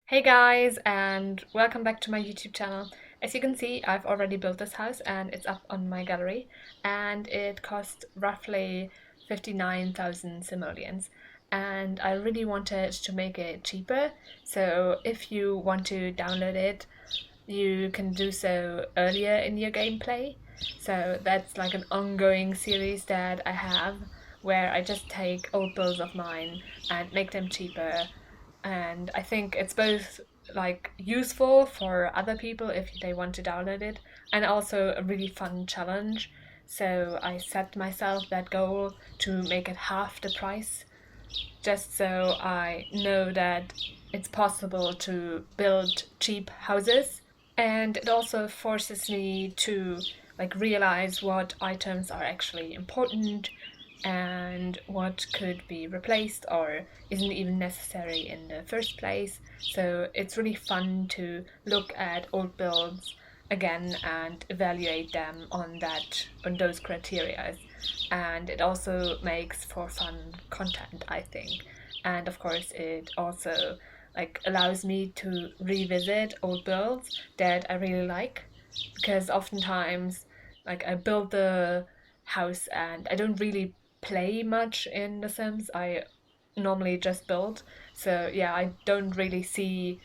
Hey guys, and welcome back to my YouTube channel. As you can see, I've already built this house and it's up on my gallery, and it cost roughly 59,000 simoleons. And I really wanted to make it cheaper, so if you want to download it, you can do so earlier in your gameplay. So that's like an ongoing series that I have where I just take old builds of mine and make them cheaper, and I think it's both like useful for other people if they want to download it, and also a really fun challenge. So I set myself that goal to make it half the price, just so I know that it's possible to build cheap houses. And it also forces me to like realize what items are actually important and what could be replaced or isn't even necessary in the first place. So it's really fun to look at old builds again and evaluate them on those criteria. And it also makes for fun content, I think. And of course it also like allows me to revisit old builds that I really like, because oftentimes like I build the house and I don't really play much in The Sims. I normally just build. So yeah, I don't really see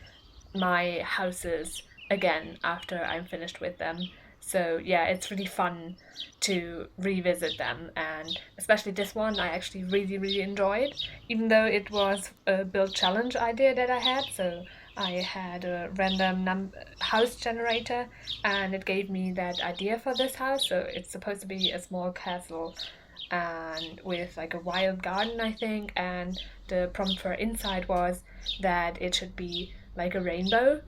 my houses again after I'm finished with them. So yeah, it's really fun to revisit them, and especially this one I actually really enjoyed, even though it was a build challenge idea that I had. So I had a random house generator and it gave me that idea for this house. So it's supposed to be a small castle and with like a wild garden, I think, and the prompt for inside was that it should be like a rainbow.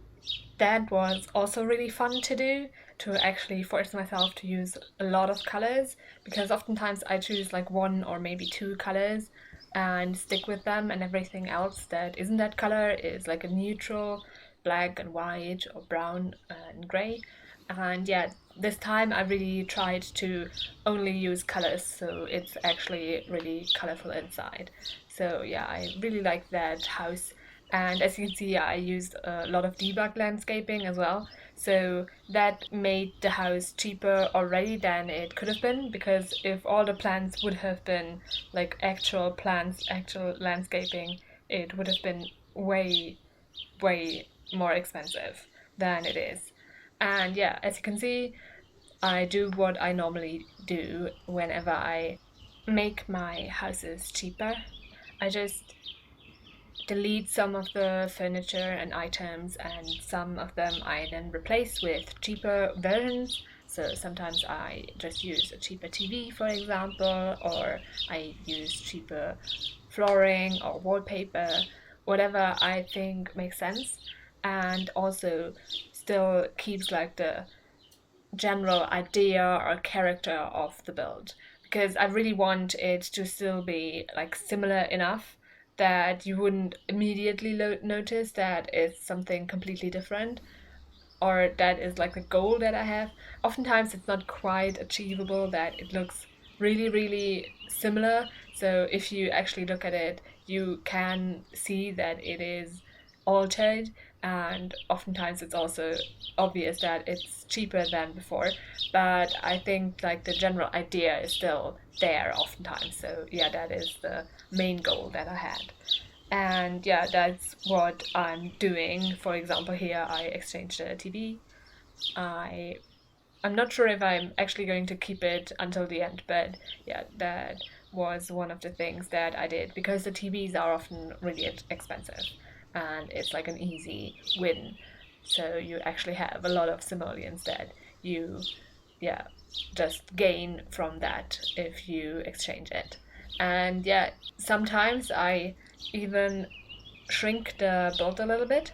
That was also really fun to do, to actually force myself to use a lot of colors, because oftentimes I choose like one or maybe two colors and stick with them, and everything else that isn't that color is like a neutral black and white or brown and gray. And yeah, this time I really tried to only use colors, so it's actually really colorful inside. So yeah, I really like that house. And as you can see, I used a lot of debug landscaping as well. So that made the house cheaper already than it could have been, because if all the plants would have been like actual plants, actual landscaping, it would have been way more expensive than it is. And yeah, as you can see, I do what I normally do whenever I make my houses cheaper. I just delete some of the furniture and items, and some of them I then replace with cheaper versions. So sometimes I just use a cheaper TV, for example, or I use cheaper flooring or wallpaper, whatever I think makes sense, and also still keeps like the general idea or character of the build, because I really want it to still be like similar enough that you wouldn't immediately notice that it's something completely different, or that is like the goal that I have. Oftentimes it's not quite achievable that it looks really similar. So if you actually look at it, you can see that it is altered, and oftentimes it's also obvious that it's cheaper than before. But I think like the general idea is still there oftentimes. So yeah, that is the main goal that I had. And yeah, that's what I'm doing. For example, here I exchanged the TV. I I'm not sure if I'm actually going to keep it until the end, but yeah, that was one of the things that I did, because the TVs are often really expensive and it's like an easy win. So you actually have a lot of simoleons that you, yeah, just gain from that if you exchange it. And yeah, sometimes I even shrink the build a little bit.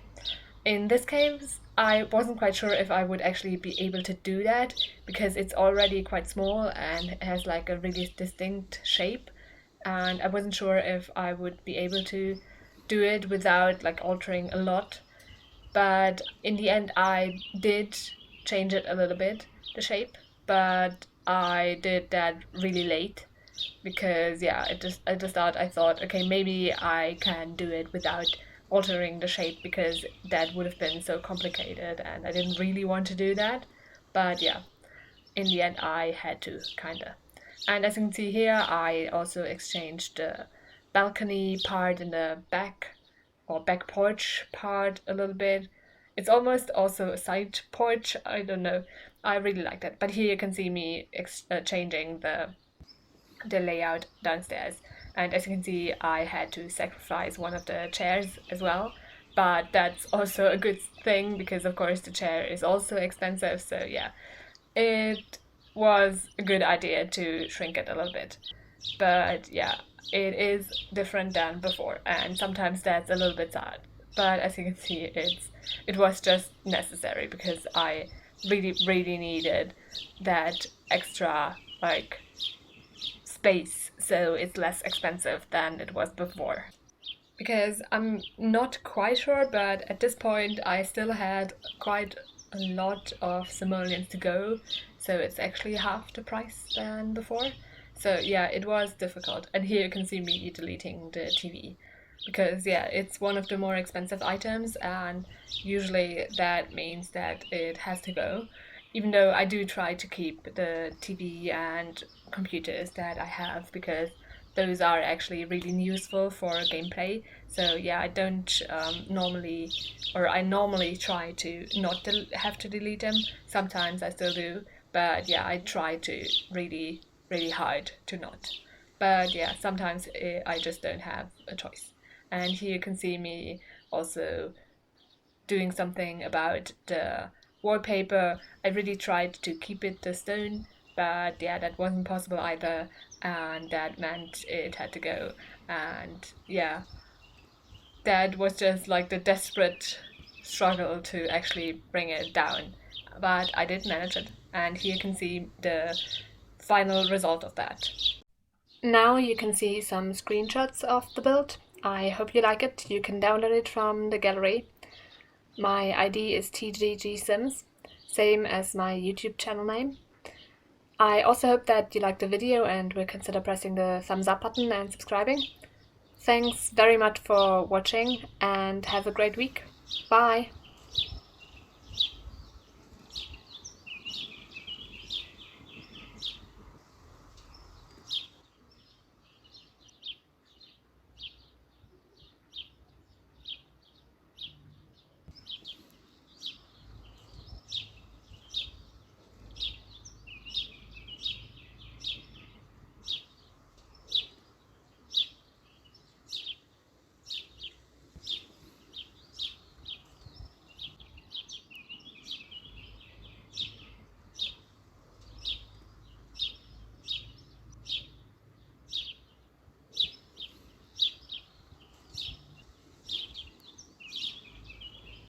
In this case, I wasn't quite sure if I would actually be able to do that, because it's already quite small and has like a really distinct shape, and I wasn't sure if I would be able to do it without like altering a lot. But in the end, I did change it a little bit, the shape, but I did that really late, because yeah, it just at the start I thought, okay, maybe I can do it without altering the shape because that would have been so complicated and I didn't really want to do that. But yeah, in the end I had to, kinda. And as you can see here, I also exchanged the balcony part in the back, or back porch part, a little bit. It's almost also a side porch, I don't know. I really like that. But here you can see me changing the layout downstairs. And as you can see, I had to sacrifice one of the chairs as well. But that's also a good thing because, of course, the chair is also expensive. So, yeah, it was a good idea to shrink it a little bit. But yeah, it is different than before, and sometimes that's a little bit sad. But as you can see, it was just necessary because I really needed that extra like space, so it's less expensive than it was before. Because I'm not quite sure, but at this point I still had quite a lot of simoleons to go, so it's actually half the price than before. So yeah, it was difficult. And here you can see me deleting the TV because yeah, it's one of the more expensive items and usually that means that it has to go. Even though I do try to keep the TV and computers that I have because those are actually really useful for gameplay. So yeah, I don't normally, or I normally try to not have to delete them. Sometimes I still do, but yeah, I try to really hard to not. But yeah, sometimes I just don't have a choice. And here you can see me also doing something about the wallpaper. I really tried to keep it the stone, but yeah, that wasn't possible either, and that meant it had to go. And yeah, that was just like the desperate struggle to actually bring it down. But I did manage it, and here you can see the final result of that. Now you can see some screenshots of the build. I hope you like it. You can download it from the gallery. My ID is TGGSims, same as my YouTube channel name. I also hope that you liked the video and will consider pressing the thumbs up button and subscribing. Thanks very much for watching and have a great week. Bye!